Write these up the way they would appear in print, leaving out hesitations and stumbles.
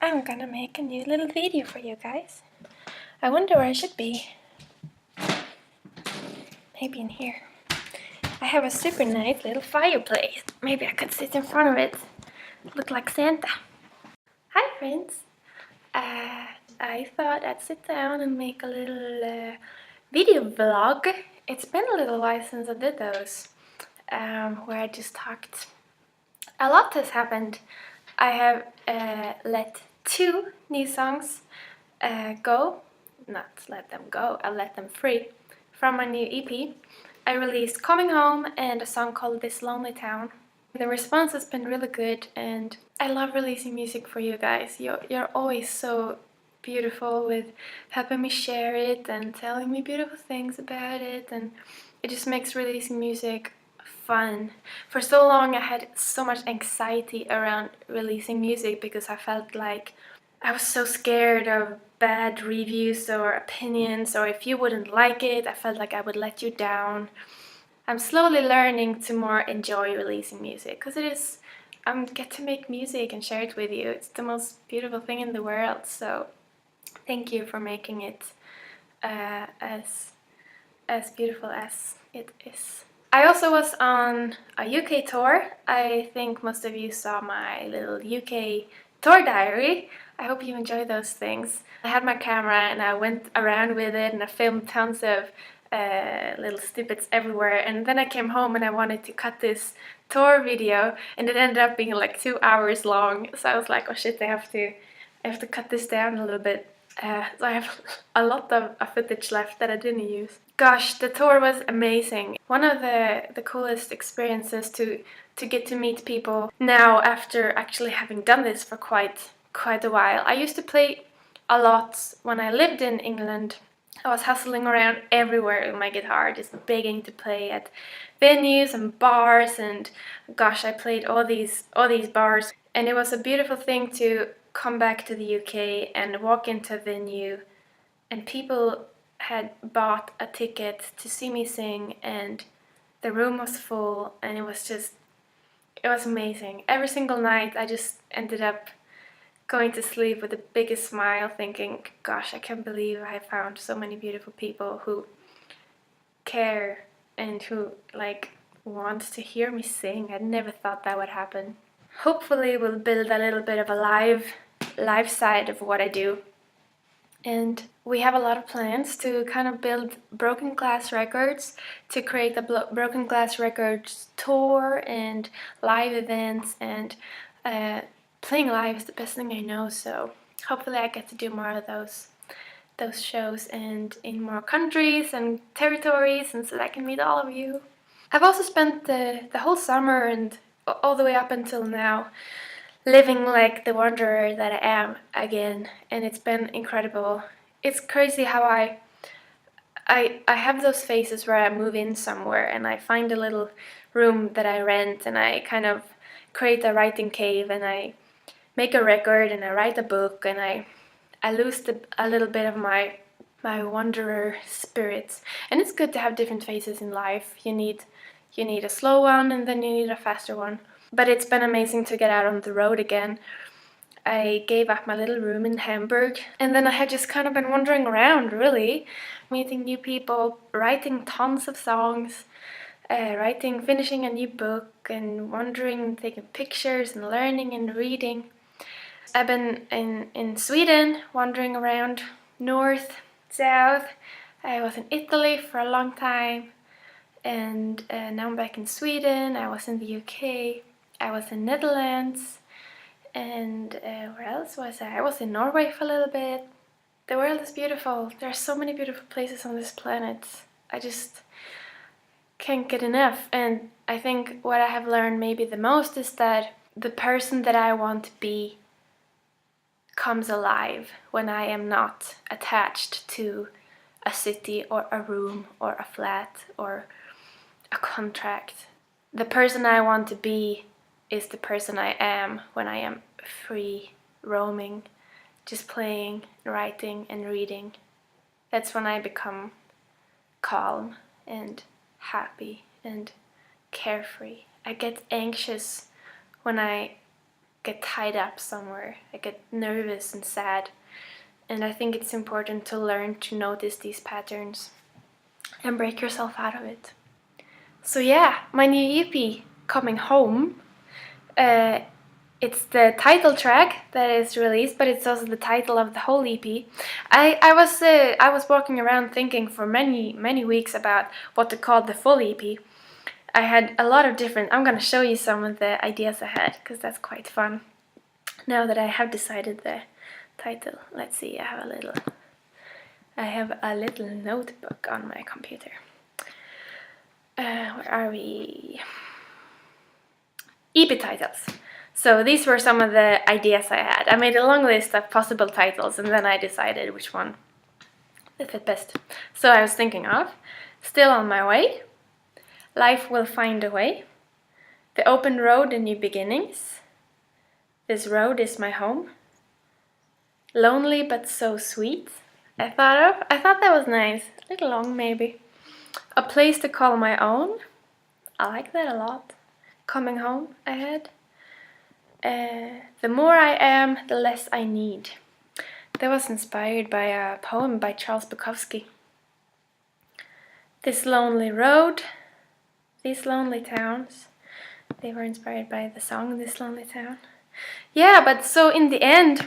I'm gonna make a new little video for you guys. I wonder where I should be. Maybe in here. I have a super nice little fireplace. Maybe I could sit in front of it. Look like Santa. Hi friends. I thought I'd sit down and make a little video vlog. It's been a little while since I did those. Where I just talked. A lot has happened. I have let 2 new songs go. Not let them go, I let them free from my new EP. I released Coming Home and a song called This Lonely Town. The response has been really good and I love releasing music for you guys. You're always so beautiful with helping me share it and telling me beautiful things about it, and it just makes releasing music fun. For so long I had so much anxiety around releasing music because I felt like I was so scared of bad reviews or opinions, or if you wouldn't like it, I felt like I would let you down. I'm slowly learning to more enjoy releasing music because it is, I get to make music and share it with you. It's the most beautiful thing in the world, so thank you for making it as beautiful as it is. I also was on a UK tour. I think most of you saw my little UK tour diary. I hope you enjoy those things. I had my camera and I went around with it and I filmed tons of little snippets everywhere, and then I came home and I wanted to cut this tour video and it ended up being like 2 hours long, so I was like, oh shit, I have to cut this down a little bit. So I have a lot of footage left that I didn't use. Gosh, the tour was amazing. One of the coolest experiences to get to meet people now after actually having done this for quite a while. I used to play a lot when I lived in England. I was hustling around everywhere with my guitar, just begging to play at venues and bars, and gosh, I played all these bars, and it was a beautiful thing to come back to the UK and walk into a venue and people had bought a ticket to see me sing and the room was full, and it was amazing. Every single night I just ended up going to sleep with the biggest smile thinking, gosh, I can't believe I found so many beautiful people who care and who want to hear me sing. I never thought that would happen. Hopefully we'll build a little bit of a live side of what I do. And we have a lot of plans to kind of build Broken Glass Records, to create a Broken Glass Records tour and live events, and playing live is the best thing I know, so hopefully I get to do more of those shows and in more countries and territories, and so that I can meet all of you. I've also spent the whole summer and all the way up until now living like the wanderer that I am again, and it's been incredible. It's crazy how I have those phases where I move in somewhere and I find a little room that I rent and I kind of create a writing cave and I make a record and I write a book and I lose a little bit of my wanderer spirit. And it's good to have different phases in life. You need a slow one and then you need a faster one. But it's been amazing to get out on the road again. I gave up my little room in Hamburg, and then I had just kind of been wandering around, really, meeting new people, writing tons of songs, finishing a new book, and wandering, taking pictures, and learning and reading. I've been in Sweden, wandering around north, south. I was in Italy for a long time, and now I'm back in Sweden. I was in the UK. I was in Netherlands, and where else was I? I was in Norway for a little bit. The world is beautiful. There are so many beautiful places on this planet. I just can't get enough. And I think what I have learned maybe the most is that the person that I want to be comes alive when I am not attached to a city or a room or a flat or a contract. The person I want to be is the person I am when I am free, roaming, just playing, writing and reading. That's when I become calm and happy and carefree. I get anxious when I get tied up somewhere. I get nervous and sad. And I think it's important to learn to notice these patterns and break yourself out of it. So yeah, my new EP, Coming Home, it's the title track that is released, but it's also the title of the whole EP. I was walking around thinking for many weeks about what to call the full EP. I had a lot of different. I'm gonna show you some of the ideas I had because that's quite fun. Now that I have decided the title, let's see. I have a little notebook on my computer. Where are we? EP titles. So these were some of the ideas I had. I made a long list of possible titles and then I decided which one that fit best. So I was thinking of Still on My Way, Life Will Find a Way, The Open Road and New Beginnings, This Road Is My Home, Lonely But So Sweet, I thought that was nice. A little long maybe. A Place to Call My Own, I like that a lot. Coming Home I had. The More I Am, the Less I Need. That was inspired by a poem by Charles Bukowski. This Lonely Road, These Lonely Towns. They were inspired by the song This Lonely Town. Yeah, but so in the end,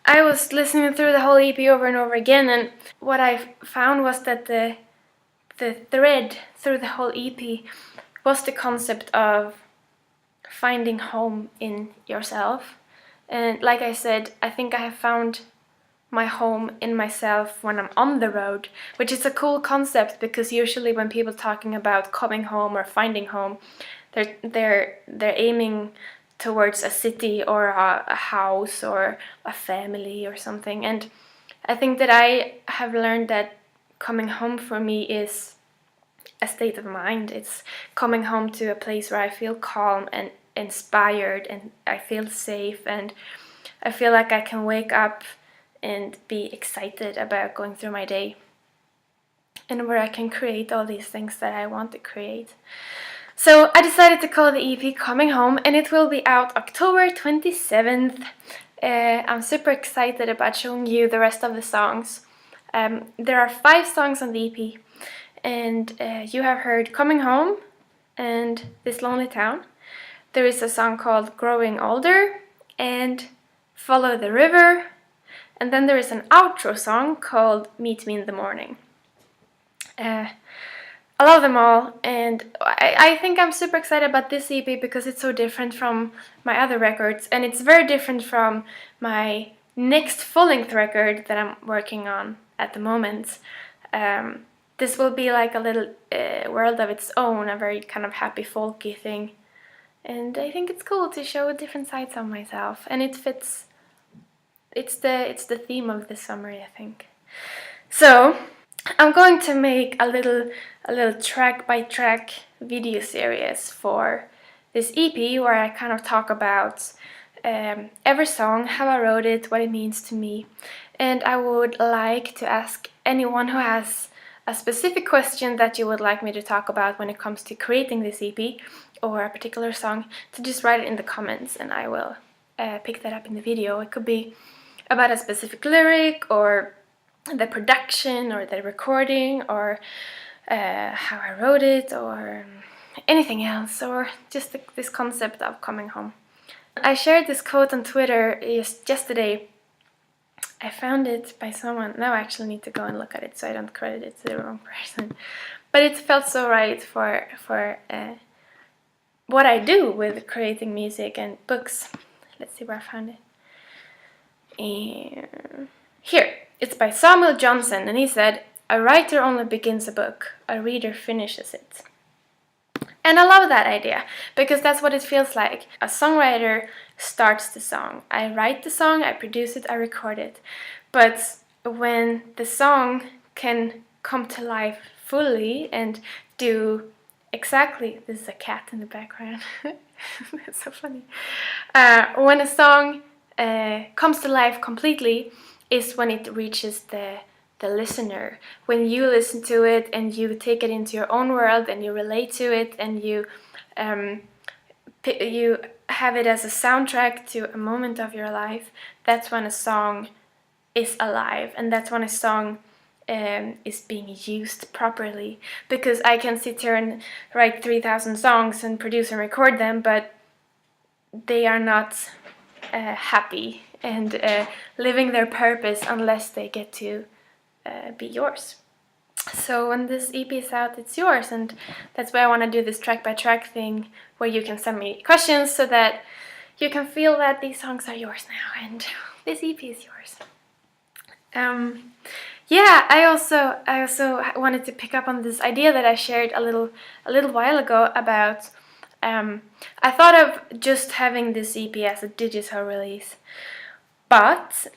I was listening through the whole EP over and over again, and what I found was that the thread through the whole EP was the concept of finding home in yourself. And like I said, I think I have found my home in myself when I'm on the road, which is a cool concept because usually when people talking about coming home or finding home, they're aiming towards a city or a house or a family or something. And I think that I have learned that coming home for me is a state of mind. It's coming home to a place where I feel calm and inspired and I feel safe and I feel like I can wake up and be excited about going through my day and where I can create all these things that I want to create. So I decided to call the EP Coming Home, and it will be out October 27th. I'm super excited about showing you the rest of the songs. There are 5 songs on the EP, and you have heard Coming Home and This Lonely Town. There is a song called Growing Older and Follow the River, and then there is an outro song called Meet Me in the Morning. I love them all, and I think I'm super excited about this EP because it's so different from my other records, and it's very different from my next full-length record that I'm working on at the moment. This will be like a little world of its own, a very kind of happy folky thing, and I think it's cool to show different sides of myself, and it fits. It's the theme of this summer, I think. So I'm going to make a little track by track video series for this EP where I kind of talk about every song, how I wrote it, what it means to me, and I would like to ask anyone who has a specific question that you would like me to talk about when it comes to creating this EP or a particular song to just write it in the comments and I will pick that up in the video. It could be about a specific lyric or the production or the recording or how I wrote it or anything else, or just this concept of coming home. I shared this quote on Twitter just yesterday. I found it by someone. Now I actually need to go and look at it so I don't credit it to the wrong person. But it felt so right for what I do with creating music and books. Let's see where I found it. Here, it's by Samuel Johnson, and he said, "A writer only begins a book, a reader finishes it." And I love that idea, because that's what it feels like. A songwriter starts the song. I write the song, I produce it, I record it. But when the song can come to life fully and do exactly... This is a cat in the background. That's so funny. When a song comes to life completely is when it reaches the listener. When you listen to it and you take it into your own world and you relate to it and you have it as a soundtrack to a moment of your life, that's when a song is alive, and that's when a song is being used properly. Because I can sit here and write 3,000 songs and produce and record them, but they are not happy and living their purpose unless they get to be yours. So when this EP is out, it's yours, and that's why I want to do this track by track thing, where you can send me questions so that you can feel that these songs are yours now and this EP is yours. Yeah, I also wanted to pick up on this idea that I shared a little while ago about. I thought of just having this EP as a digital release, but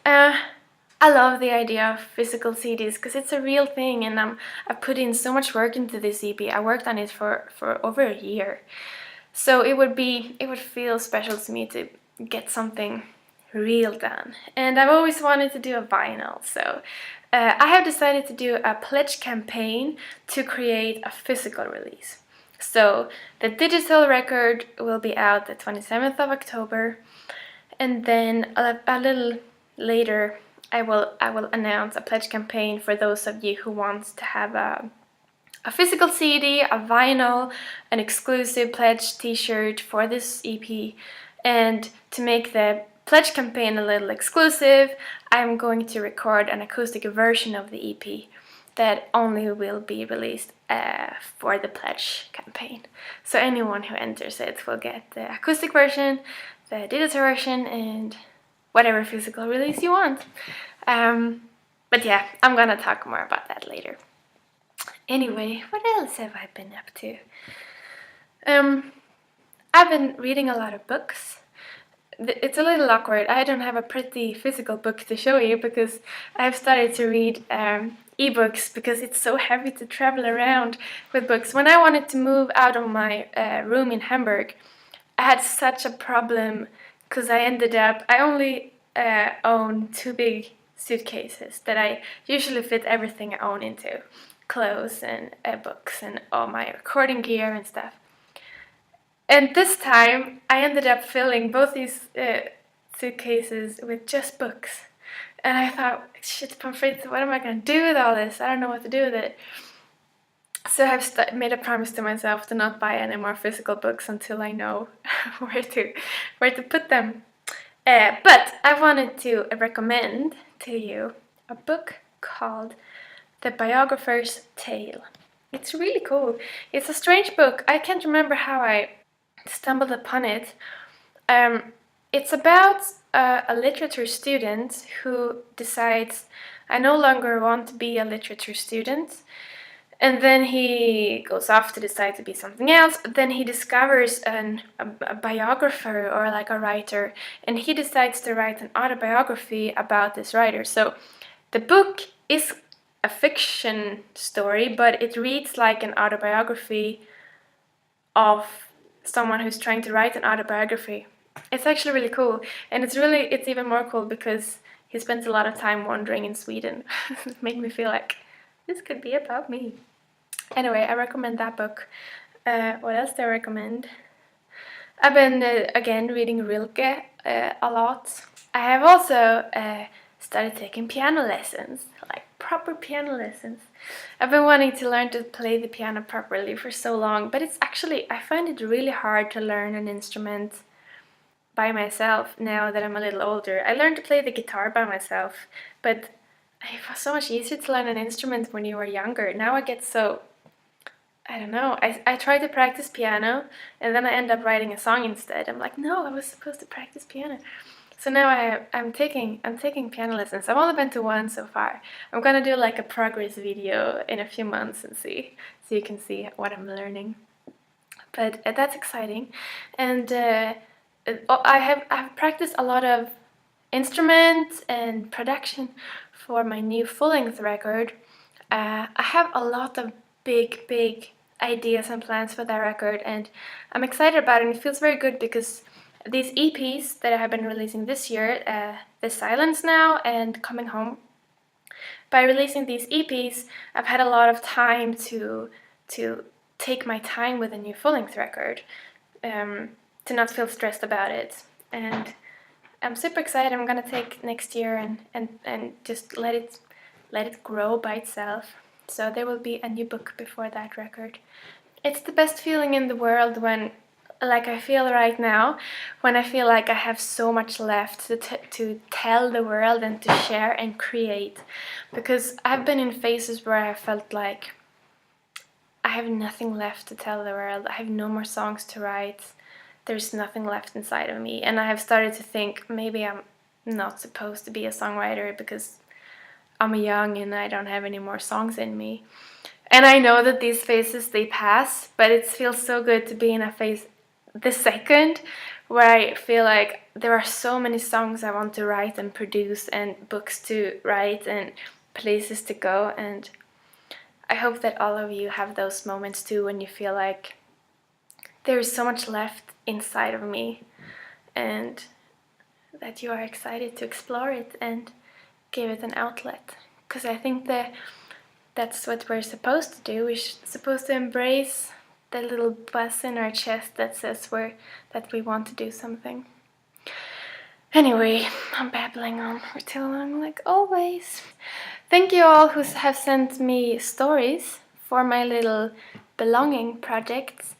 I love the idea of physical CDs because it's a real thing, and I've put in so much work into this EP. I worked on it for over a year, so it would feel special to me to get something real done. And I've always wanted to do a vinyl, so I have decided to do a pledge campaign to create a physical release. So the digital record will be out the 27th of October, and then a little later I will announce a pledge campaign for those of you who want to have a physical CD, a vinyl, an exclusive pledge t-shirt for this EP. And to make the pledge campaign a little exclusive, I'm going to record an acoustic version of the EP that only will be released for the pledge campaign. So anyone who enters it will get the acoustic version, the digital version, and whatever physical release you want. But yeah, I'm gonna talk more about that later. Anyway, what else have I been up to? I've been reading a lot of books. It's a little awkward. I don't have a pretty physical book to show you because I've started to read ebooks because it's so heavy to travel around with books. When I wanted to move out of my room in Hamburg, I had such a problem because I only own 2 big suitcases that I usually fit everything I own into. Clothes and books and all my recording gear and stuff. And this time, I ended up filling both these suitcases with just books. And I thought, shit, pommes frites, what am I going to do with all this? I don't know what to do with it. So I've made a promise to myself to not buy any more physical books until I know where to put them. But I wanted to recommend to you a book called The Biographer's Tale. It's really cool. It's a strange book. I can't remember how I stumbled upon it. It's about a literature student who decides, I no longer want to be a literature student. And then he goes off to decide to be something else. Then he discovers a biographer or like a writer, and he decides to write an autobiography about this writer. So the book is a fiction story, but it reads like an autobiography of someone who's trying to write an autobiography. It's actually really cool, and it's even more cool because he spends a lot of time wandering in Sweden. It made me feel like this could be about me. Anyway, I recommend that book. What else do I recommend? I've been again reading Rilke a lot. I have also started taking piano lessons, like proper piano lessons. I've been wanting to learn to play the piano properly for so long, but I find it really hard to learn an instrument by myself now that I'm a little older. I learned to play the guitar by myself, but it was so much easier to learn an instrument when you were younger. Now I get so, I don't know, I try to practice piano and then I end up writing a song instead. I'm like, no, I was supposed to practice piano. So now I'm taking piano lessons. I've only been to one so far. I'm gonna do like a progress video in a few months and see, so you can see what I'm learning. But that's exciting, and I've practiced a lot of instruments and production for my new full-length record. I have a lot of big ideas and plans for that record, and I'm excited about it. And it feels very good because these EPs that I have been releasing this year, The Silence Now and Coming Home, by releasing these EPs, I've had a lot of time to take my time with a new full-length record, to to not feel stressed about it. And I'm super excited. I'm gonna take next year and just let it grow by itself. So there will be a new book before that record. It's the best feeling in the world when, like I feel right now, when I feel like I have so much left to tell the world and to share and create. Because I've been in phases where I felt like I have nothing left to tell the world. I have no more songs to write. There's nothing left inside of me. And I have started to think maybe I'm not supposed to be a songwriter because I'm young and I don't have any more songs in me. And I know that these phases, they pass, but it feels so good to be in a phase this second where I feel like there are so many songs I want to write and produce and books to write and places to go. And I hope that all of you have those moments too when you feel like there's so much left inside of me and that you are excited to explore it and give it an outlet. Because I think that that's what we're supposed to do. We're supposed to embrace the little buzz in our chest that says that we want to do something. Anyway, I'm babbling on for too long, like always. Thank you all who have sent me stories for my little belonging projects.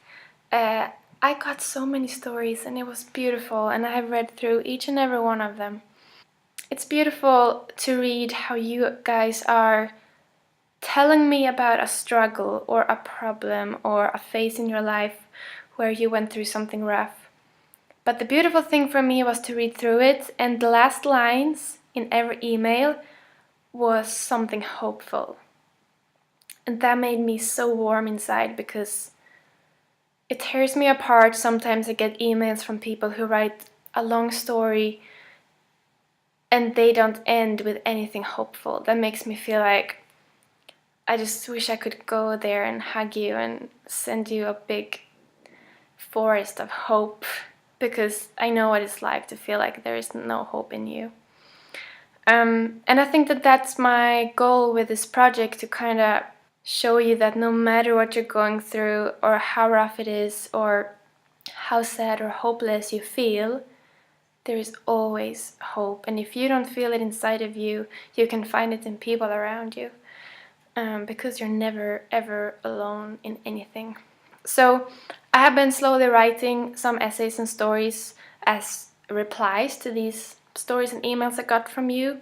I got so many stories and it was beautiful, and I have read through each and every one of them. It's beautiful to read how you guys are telling me about a struggle or a problem or a phase in your life where you went through something rough. But the beautiful thing for me was to read through it, and the last lines in every email was something hopeful. And that made me so warm inside, because it tears me apart. Sometimes I get emails from people who write a long story and they don't end with anything hopeful. That makes me feel like I just wish I could go there and hug you and send you a big forest of hope, because I know what it's like to feel like there is no hope in you. And I think that that's my goal with this project, to kind of show you that no matter what you're going through or how rough it is or how sad or hopeless you feel, there is always hope. And if you don't feel it inside of you, you can find it in people around you. Because you're never ever alone in anything. So I have been slowly writing some essays and stories as replies to these stories and emails I got from you,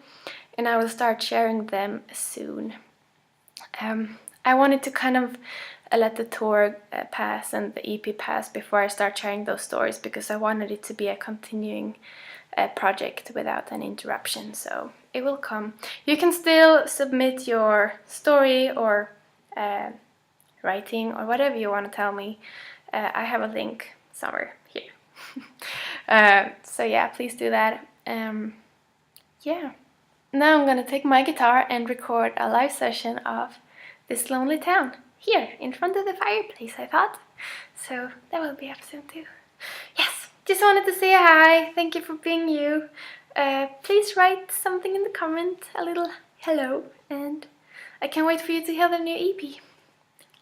and I will start sharing them soon. I wanted to kind of let the tour pass and the EP pass before I start sharing those stories, because I wanted it to be a continuing project without an interruption. So it will come. You can still submit your story or writing or whatever you want to tell me. I have a link somewhere here. So yeah, please do that. Yeah. Now I'm gonna take my guitar and record a live session of This Lonely Town here in front of the fireplace, I thought. So that will be up soon too. Yes, just wanted to say hi. Thank you for being you. Please write something in the comment, a little hello, and I can't wait for you to hear the new EP.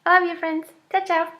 I love you, friends. Ciao, ciao.